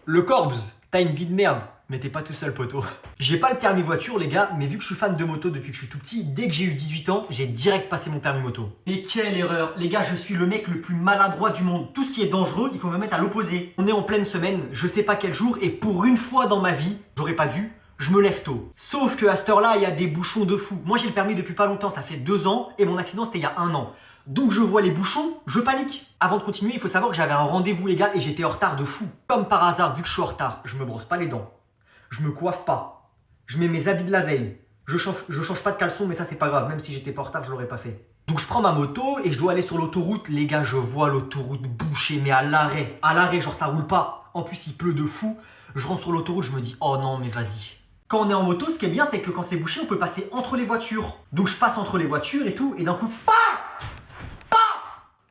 Le Corbs, t'as une vie de merde, mais t'es pas tout seul, poteau. J'ai pas le permis voiture, les gars, mais vu que je suis fan de moto depuis que je suis tout petit, dès que j'ai eu 18 ans, j'ai direct passé mon permis moto. Et quelle erreur, les gars, je suis le mec le plus maladroit du monde. Tout ce qui est dangereux, il faut me mettre à l'opposé. On est en pleine semaine, je sais pas quel jour, et pour une fois dans ma vie, j'aurais pas dû, je me lève tôt. Sauf que à cette heure-là, il y a des bouchons de fou. Moi, j'ai le permis depuis pas longtemps, ça fait 2 ans, et mon accident, c'était il y a 1 an. Donc je vois les bouchons, je panique. Avant de continuer, il faut savoir que j'avais un rendez-vous, les gars, et j'étais en retard de fou. Comme par hasard, vu que je suis en retard, je me brosse pas les dents. Je me coiffe pas. Je mets mes habits de la veille. Je change pas de caleçon, mais ça, c'est pas grave. Même si j'étais pas en retard, je l'aurais pas fait. Donc je prends ma moto et je dois aller sur l'autoroute. Les gars, je vois l'autoroute bouchée, mais à l'arrêt. À l'arrêt, genre ça roule pas. En plus, il pleut de fou. Je rentre sur l'autoroute, je me dis, oh non, mais vas-y. Quand on est en moto, ce qui est bien, c'est que quand c'est bouché, on peut passer entre les voitures. Donc je passe entre les voitures et tout, et d'un coup,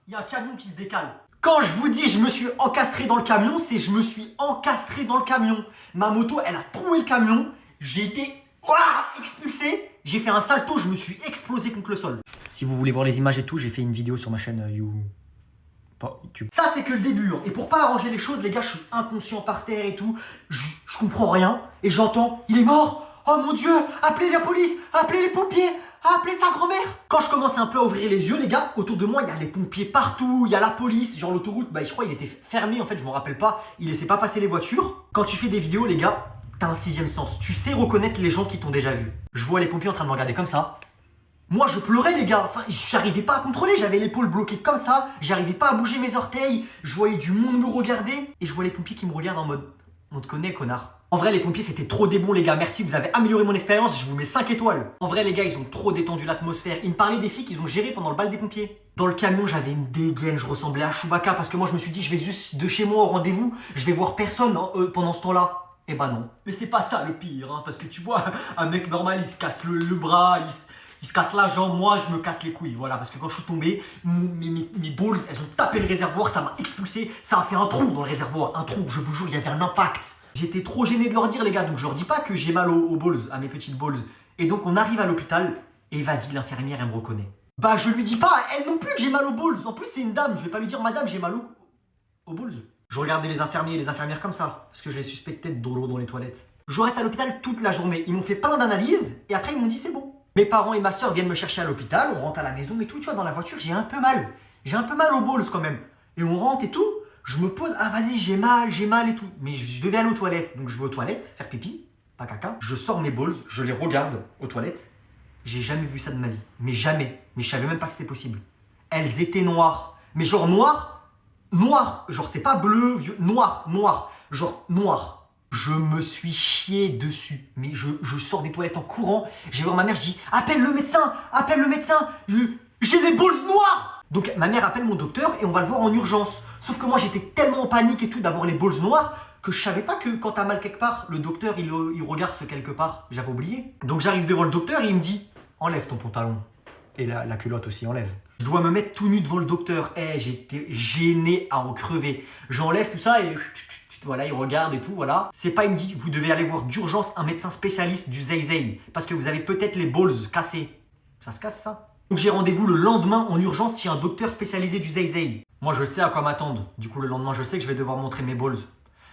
il y a un camion qui se décale. Quand je vous dis je me suis encastré dans le camion, c'est je me suis encastré dans le camion. Ma moto, elle a troué le camion. J'ai été expulsé. J'ai fait un salto, je me suis explosé contre le sol. Si vous voulez voir les images et tout, j'ai fait une vidéo sur ma chaîne YouTube. Ça, c'est que le début. Et pour pas arranger les choses, les gars, je suis inconscient par terre et tout. Je comprends rien. Et j'entends, il est mort. Oh mon Dieu, appelez la police, appelez les pompiers, appelez sa grand-mère. Quand je commence un peu à ouvrir les yeux, les gars, autour de moi, il y a les pompiers partout, il y a la police. Genre l'autoroute, je crois il était fermé, en fait, je m'en rappelle pas. Il laissait pas passer les voitures. Quand tu fais des vidéos, les gars, t'as un 6e sens. Tu sais reconnaître les gens qui t'ont déjà vu. Je vois les pompiers en train de me regarder comme ça. Moi, je pleurais, les gars. Enfin, j'arrivais pas à contrôler. J'avais l'épaule bloquée comme ça. J'arrivais pas à bouger mes orteils. Je voyais du monde me regarder. Et je vois les pompiers qui me regardent en mode, on te connaît, connard. En vrai, les pompiers, c'était trop des bons, les gars. Merci, vous avez amélioré mon expérience. Je vous mets 5 étoiles. En vrai, les gars, ils ont trop détendu l'atmosphère. Ils me parlaient des filles qu'ils ont gérées pendant le bal des pompiers. Dans le camion, j'avais une dégaine. Je ressemblais à Chewbacca parce que moi, je me suis dit, je vais juste de chez moi au rendez-vous. Je vais voir personne pendant ce temps-là. Eh ben non. Mais c'est pas ça le pire, hein, parce que tu vois, un mec normal, il se casse le bras, il se casse la jambe. Moi, je me casse les couilles. Voilà, parce que quand je suis tombé, mes balls, elles ont tapé le réservoir. Ça m'a expulsé. Ça a fait un trou dans le réservoir. Un trou, je vous jure, il y avait un impact. J'étais trop gêné de leur dire, les gars, donc je leur dis pas que j'ai mal aux balls, à mes petites balls. Et donc on arrive à l'hôpital, et vas-y, l'infirmière, elle me reconnaît. Bah je lui dis pas, elle non plus, que j'ai mal aux balls. En plus, c'est une dame, je vais pas lui dire, madame, j'ai mal aux balls. Je regardais les infirmiers et les infirmières comme ça, parce que je les suspectais de dolo dans les toilettes. Je reste à l'hôpital toute la journée, ils m'ont fait plein d'analyses, et après ils m'ont dit c'est bon. Mes parents et ma soeur viennent me chercher à l'hôpital, on rentre à la maison et tout, tu vois, dans la voiture, j'ai un peu mal. J'ai un peu mal aux balls quand même. Et on rentre et tout. Je me pose, ah vas-y, j'ai mal et tout. Mais je devais aller aux toilettes. Donc je vais aux toilettes, faire pipi, pas caca. Je sors mes balls, je les regarde aux toilettes. J'ai jamais vu ça de ma vie. Mais jamais. Mais je savais même pas que c'était possible. Elles étaient noires. Mais genre noir. Genre c'est pas bleu, vieux, noir. Genre noir. Je me suis chié dessus. Mais je sors des toilettes en courant. Je vais voir ma mère, je dis, appelle le médecin. J'ai les balls noirs. Donc ma mère appelle mon docteur et on va le voir en urgence. Sauf que moi j'étais tellement en panique et tout d'avoir les balls noirs que je savais pas que quand t'as mal quelque part, le docteur il regarde ce quelque part. J'avais oublié. Donc j'arrive devant le docteur et il me dit, enlève ton pantalon. Et la culotte aussi, enlève. Je dois me mettre tout nu devant le docteur. J'étais gêné à en crever. J'enlève tout ça et voilà, il regarde et tout, voilà. C'est pas, il me dit, vous devez aller voir d'urgence un médecin spécialiste du zay parce que vous avez peut-être les balls cassés. Ça se casse ça? Donc j'ai rendez-vous le lendemain en urgence chez un docteur spécialisé du zay. Moi je sais à quoi m'attendre. Du coup le lendemain je sais que je vais devoir montrer mes balls.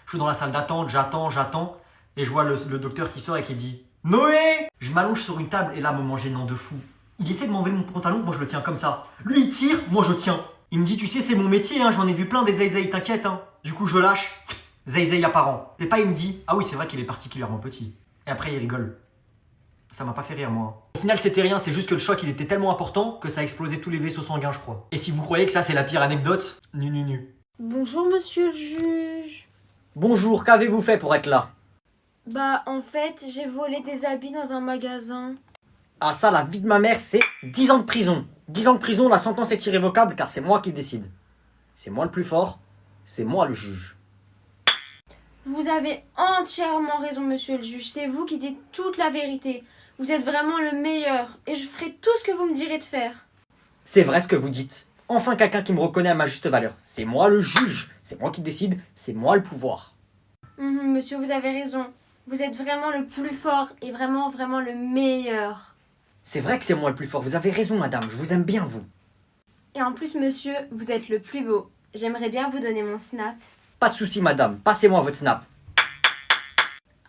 Je suis dans la salle d'attente, j'attends. Et je vois le docteur qui sort et qui dit « Noé !» Je m'allonge sur une table et là moment gênant de fou. Il essaie de m'enlever mon pantalon, moi je le tiens comme ça. Lui il tire, moi je tiens. Il me dit « Tu sais c'est mon métier, hein, j'en ai vu plein des zay, t'inquiète. Hein. » Du coup je lâche, zay apparent. Et pas il me dit « Ah oui c'est vrai qu'il est particulièrement petit. » Et après il rigole. Ça m'a pas fait rire, moi. Au final, c'était rien, c'est juste que le choc, il était tellement important que ça a explosé tous les vaisseaux sanguins, je crois. Et si vous croyez que ça, c'est la pire anecdote, nu. Bonjour, monsieur le juge. Bonjour, qu'avez-vous fait pour être là? Bah, en fait, j'ai volé des habits dans un magasin. Ah ça, la vie de ma mère, c'est 10 ans de prison. 10 ans de prison, la sentence est irrévocable car c'est moi qui décide. C'est moi le plus fort, c'est moi le juge. Vous avez entièrement raison, monsieur le juge. C'est vous qui dites toute la vérité. Vous êtes vraiment le meilleur et je ferai tout ce que vous me direz de faire. C'est vrai ce que vous dites. Enfin quelqu'un qui me reconnaît à ma juste valeur. C'est moi le juge, c'est moi qui décide, c'est moi le pouvoir. Monsieur, vous avez raison. Vous êtes vraiment le plus fort et vraiment le meilleur. C'est vrai que c'est moi le plus fort, vous avez raison madame, je vous aime bien vous. Et en plus, monsieur, vous êtes le plus beau. J'aimerais bien vous donner mon snap. Pas de souci madame, passez-moi votre snap.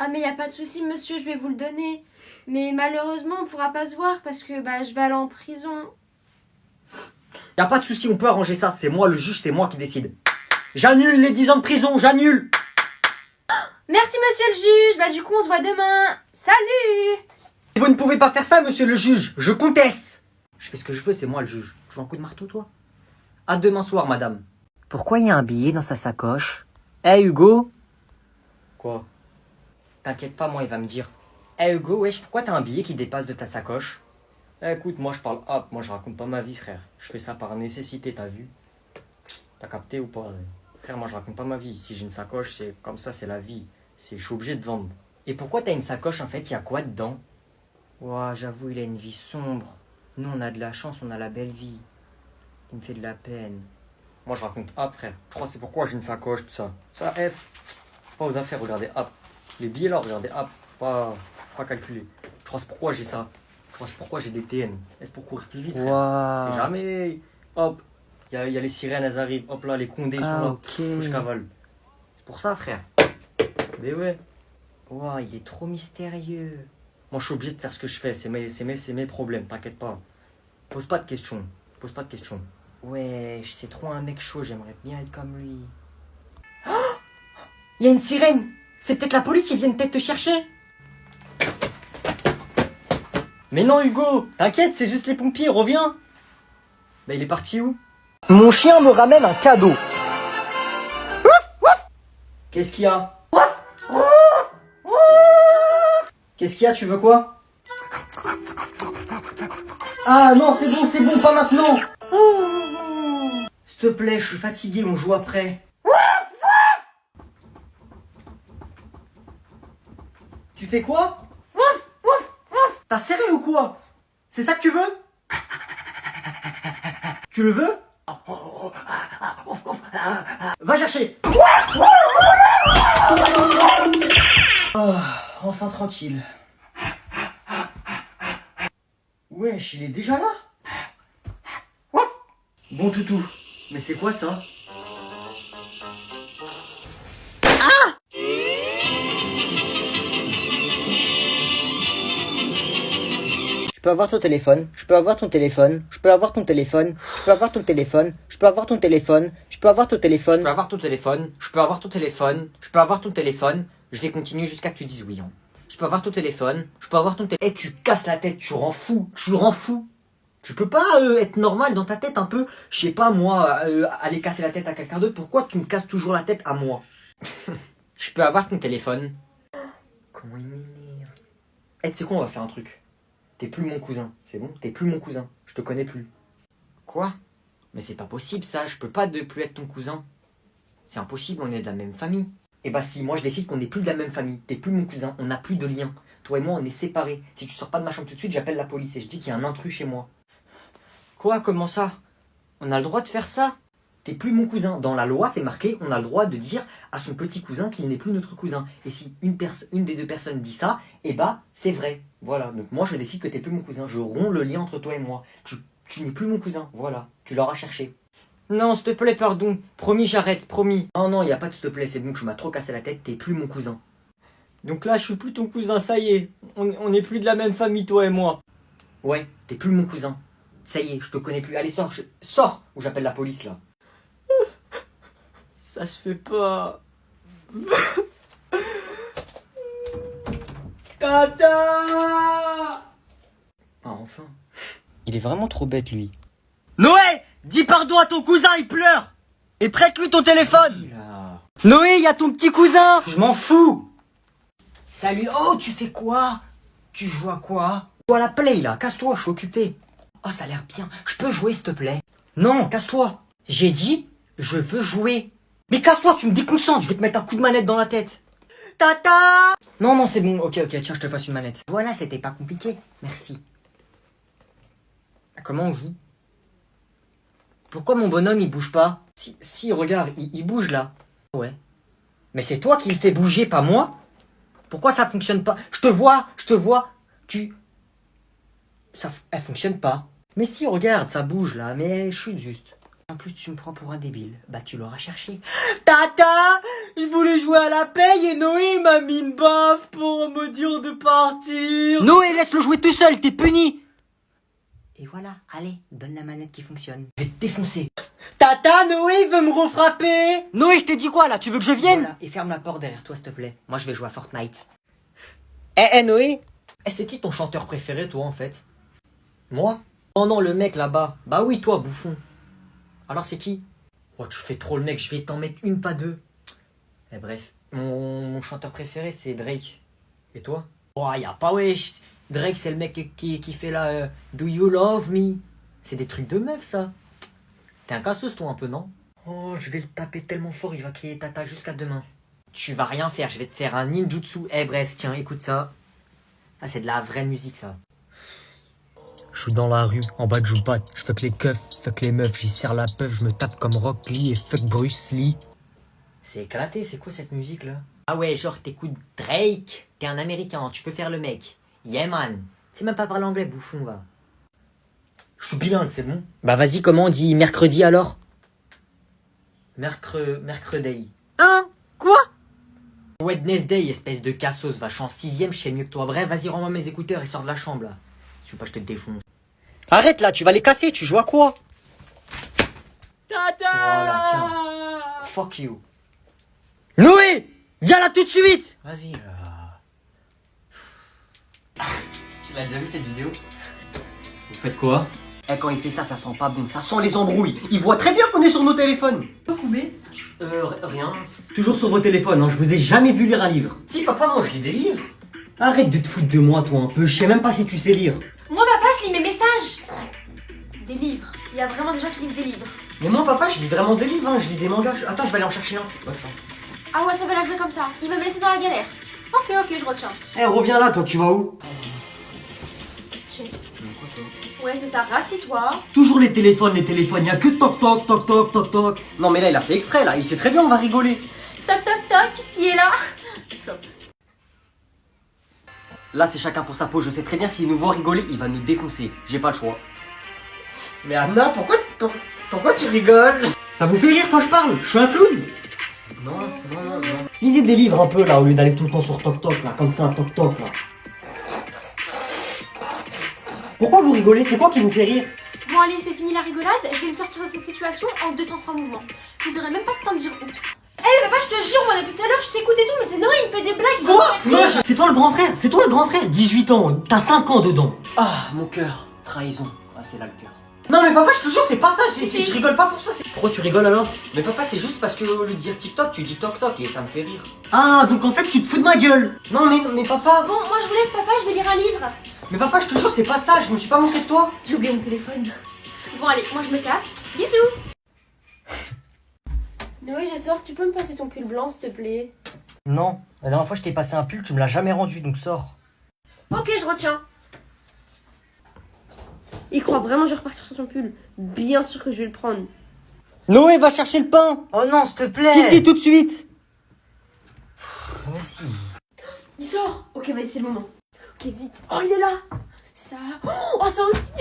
Ah mais y a pas de souci monsieur, je vais vous le donner. Mais malheureusement on pourra pas se voir parce que je vais aller en prison. Y a pas de souci, on peut arranger ça. C'est moi le juge, c'est moi qui décide. J'annule les 10 ans de prison, j'annule. Merci monsieur le juge, du coup on se voit demain. Salut! Vous ne pouvez pas faire ça, monsieur le juge. Je conteste. Je fais ce que je veux, c'est moi le juge. Tu veux un coup de marteau, toi? À demain soir, madame. Pourquoi il y a un billet dans sa sacoche? Eh Hugo? Quoi? T'inquiète pas, moi il va me dire. Eh Hugo, wesh, pourquoi t'as un billet qui dépasse de ta sacoche? Écoute, moi je parle hop, moi je raconte pas ma vie, frère. Je fais ça par nécessité, t'as vu? T'as capté ou pas? Frère, moi je raconte pas ma vie. Si j'ai une sacoche, c'est comme ça, c'est la vie. Je suis obligé de vendre. Et pourquoi t'as une sacoche en fait? Y a quoi dedans? Ouah, j'avoue, il a une vie sombre. Nous on a de la chance, on a la belle vie. Il me fait de la peine. Moi je raconte hop, frère. Je crois que c'est pourquoi j'ai une sacoche, tout ça. Ça, F. Pas aux affaires, regardez hop. Les billets là, regardez hop. Faut pas calculer. Je crois que c'est pourquoi j'ai ça. Je crois que c'est pourquoi j'ai des TN. Est-ce pour courir plus vite, frère? Ouah. C'est jamais. Hop. Il y a les sirènes, elles arrivent. Hop là, les condés sont là. Ok. Faut que je cavale. C'est pour ça, frère. Mais ouais. Ouah, il est trop mystérieux. Moi, je suis obligé de faire ce que je fais. C'est mes problèmes, t'inquiète pas. Pose pas de questions. Pose pas de questions. Ouais, c'est trop un mec chaud, j'aimerais bien être comme lui. Oh, il y a une sirène. C'est peut-être la police, ils viennent peut-être te chercher. Mais non, Hugo, t'inquiète, c'est juste les pompiers, reviens. Bah, il est parti où? Mon chien me ramène un cadeau. Qu'est-ce qu'il y a? Qu'est-ce qu'il y a, tu veux quoi? Ah non, c'est bon, pas maintenant. S'il te plaît, je suis fatigué, on joue après. Tu fais quoi? T'as serré ou quoi? C'est ça que tu veux? Tu le veux? Va chercher. Oh, enfin tranquille. Wesh, il est déjà là? Bon toutou, mais c'est quoi ça? Je peux avoir ton téléphone, je peux avoir ton téléphone, je peux avoir ton téléphone, je peux avoir ton téléphone, je peux avoir ton téléphone, je peux avoir ton téléphone. Je peux avoir ton téléphone, je peux avoir ton téléphone, je peux avoir ton téléphone. Je vais continuer jusqu'à que tu dises oui. Hein. Je peux avoir ton téléphone, je peux avoir ton téléphone. Eh, tu casses la tête, tu rends fou, tu rends fou. Tu peux pas être normal dans ta tête un peu, je sais pas moi, aller casser la tête à quelqu'un d'autre. Pourquoi tu me casses toujours la tête à moi? Je peux avoir ton téléphone. Comment il m'énerve. Eh, tu sais quoi, on va faire un truc. T'es plus mon cousin, c'est bon? T'es plus mon cousin, je te connais plus. Quoi? Mais c'est pas possible ça, je peux pas de plus être ton cousin. C'est impossible, on est de la même famille. Eh bah si, moi je décide qu'on n'est plus de la même famille. T'es plus mon cousin, on n'a plus de lien. Toi et moi on est séparés. Si tu sors pas de ma chambre tout de suite, j'appelle la police et je dis qu'il y a un intrus chez moi. Quoi? Comment ça? On a le droit de faire ça? T'es plus mon cousin. Dans la loi, c'est marqué, on a le droit de dire à son petit cousin qu'il n'est plus notre cousin. Et si une des deux personnes dit ça, eh bah, c'est vrai. Voilà. Donc moi, je décide que t'es plus mon cousin. Je romps le lien entre toi et moi. Tu n'es plus mon cousin. Voilà. Tu l'auras cherché. Non, s'il te plaît, pardon. Promis, j'arrête, promis. Non, non, y a pas de s'il te plaît. C'est bon que tu m'as trop cassé la tête. T'es plus mon cousin. Donc là, je suis plus ton cousin, ça y est. On n'est plus de la même famille, toi et moi. Ouais, t'es plus mon cousin. Ça y est, je te connais plus. Allez, sors. Sors ou j'appelle la police, là. Ça se fait pas. Tata! Ah, enfin. Il est vraiment trop bête, lui. Noé! Dis pardon à ton cousin, il pleure! Et prête-lui ton téléphone! Là. Noé, y a ton petit cousin! Je m'en fous! Salut, oh, tu fais quoi? Tu joues à quoi? Je joue à la play, là. Casse-toi, je suis occupé. Oh, ça a l'air bien. Je peux jouer, s'il te plaît? Non, casse-toi! J'ai dit, je veux jouer. Mais casse-toi, tu me déconcentres, je vais te mettre un coup de manette dans la tête. Tata! Non, non, c'est bon. Ok, tiens, je te passe une manette. Voilà, c'était pas compliqué. Merci. Comment on joue? Pourquoi mon bonhomme, il bouge pas? Si, regarde, il bouge, là. Ouais. Mais c'est toi qui le fais bouger, pas moi? Pourquoi ça fonctionne pas? Je te vois. Elle fonctionne pas. Mais si, regarde, ça bouge, là, mais je suis juste. En plus, tu me prends pour un débile. Bah, tu l'auras cherché. Tata! Je voulais jouer à la paye et Noé m'a mis une baffe pour me dire de partir. Noé, laisse-le jouer tout seul, t'es puni. Et voilà, allez, donne la manette qui fonctionne. Je vais te défoncer. Tata, Noé veut me refrapper. Noé, je t'ai dit quoi là? Tu veux que je vienne? Voilà, et ferme la porte derrière toi, s'il te plaît. Moi, je vais jouer à Fortnite. Noé. C'est qui ton chanteur préféré, toi, en fait? Moi? Oh non, le mec là-bas. Bah oui, toi, bouffon. Alors, c'est qui? Oh, tu fais trop le mec, je vais t'en mettre une, pas deux. Bref, mon chanteur préféré, c'est Drake. Et toi? Oh, y a pas wesh. Drake, c'est le mec qui fait la Do You Love Me? C'est des trucs de meuf, ça. T'es un cassos, toi, un peu, non? Oh, je vais le taper tellement fort, il va crier tata jusqu'à demain. Tu vas rien faire, je vais te faire un ninjutsu. Bref, tiens, écoute ça. Ah, c'est de la vraie musique, ça. Je suis dans la rue, en bas de Joupat. Je fuck les keufs, fuck les meufs, j'y serre la peuf, je me tape comme Rock Lee et fuck Bruce Lee. C'est éclaté, c'est quoi cette musique, là? Ah ouais, genre, t'écoutes Drake? T'es un américain, tu peux faire le mec. Yeah, man. Tu sais même pas parler anglais, bouffon, va. Je suis bilingue, c'est bon? Bah vas-y, comment on dit mercredi, alors? Mercredi. Hein? Quoi? Wednesday, espèce de cassos, va, je suis en 6ème, je sais mieux que toi. Bref, vas-y, rends-moi mes écouteurs et sors de la chambre, là. Je veux pas que je te défonce. Arrête, là, tu vas les casser, tu joues à quoi? Tata! Voilà, tiens. Fuck you. Noé! Viens là tout de suite! Vas-y, là. Tu l'as déjà vu cette vidéo? Vous faites quoi? Quand il fait ça, ça sent pas bon, ça sent les embrouilles. Il voit très bien qu'on est sur nos téléphones. Quoi, Koubé? Rien. Toujours sur vos téléphones, hein. Je vous ai jamais vu lire un livre. Si, papa, moi je lis des livres. Arrête de te foutre de moi, toi, un peu. Je sais même pas si tu sais lire. Moi, papa, je lis mes messages. Des livres. Il y a vraiment des gens qui lisent des livres. Mais moi, papa, je lis vraiment des livres, hein. Je lis des mangas. Attends, je vais aller en chercher un. Bonne chance. Ah ouais, ça va la jouer comme ça. Il va me laisser dans la galère. Ok, je retiens. Reviens là, toi, tu vas où? Ouais, c'est ça, rassis-toi. Toujours les téléphones, y'a que toc toc toc toc toc toc. Non mais là il a fait exprès là, il sait très bien on va rigoler. Toc toc toc, il est là. Là c'est chacun pour sa peau, je sais très bien s'il nous voit rigoler, il va nous défoncer. J'ai pas le choix. Mais Anna, pourquoi tu rigoles? Ça vous fait rire quand je parle? Je suis un clown? Non. Lisez des livres un peu là au lieu d'aller tout le temps sur toc toc là, comme ça, toc toc là. Pourquoi vous rigolez? C'est quoi qui vous fait rire? Bon allez, c'est fini la rigolade, je vais me sortir de cette situation en 2 temps 3 mouvements. Vous aurez même pas le temps de dire oups. Papa, je te jure, moi depuis tout à l'heure je t'écoute et tout, mais c'est Noé, il me fait des blagues. Quoi? C'est toi le grand frère, 18 ans, t'as 5 ans dedans. Ah, mon cœur, trahison. Ah, c'est là le cœur. Non mais papa, je te jure, c'est pas ça, je rigole pas pour ça. Pourquoi tu rigoles alors? Mais papa, c'est juste parce que au lieu de dire TikTok, tu dis toc toc et ça me fait rire. Ah, donc en fait tu te fous de ma gueule. Non mais papa. Bon, moi je vous laisse papa, je vais lire un livre. Mais papa, je te jure, c'est pas ça, je me suis pas moqué de toi. J'ai oublié mon téléphone. Bon allez, moi je me casse. Bisous. Noé, je sors, tu peux me passer ton pull blanc s'il te plaît? Non, la dernière fois je t'ai passé un pull, tu me l'as jamais rendu, donc sors. Ok, je retiens. Il croit vraiment que je vais repartir sur son pull. Bien sûr que je vais le prendre. Noé, va chercher le pain. Oh non, s'il te plaît. Si, tout de suite. Vas-y. Il sort. Ok, vas-y, c'est le moment. Ok, vite. Oh, il est là. Ça. Oh, ça aussi.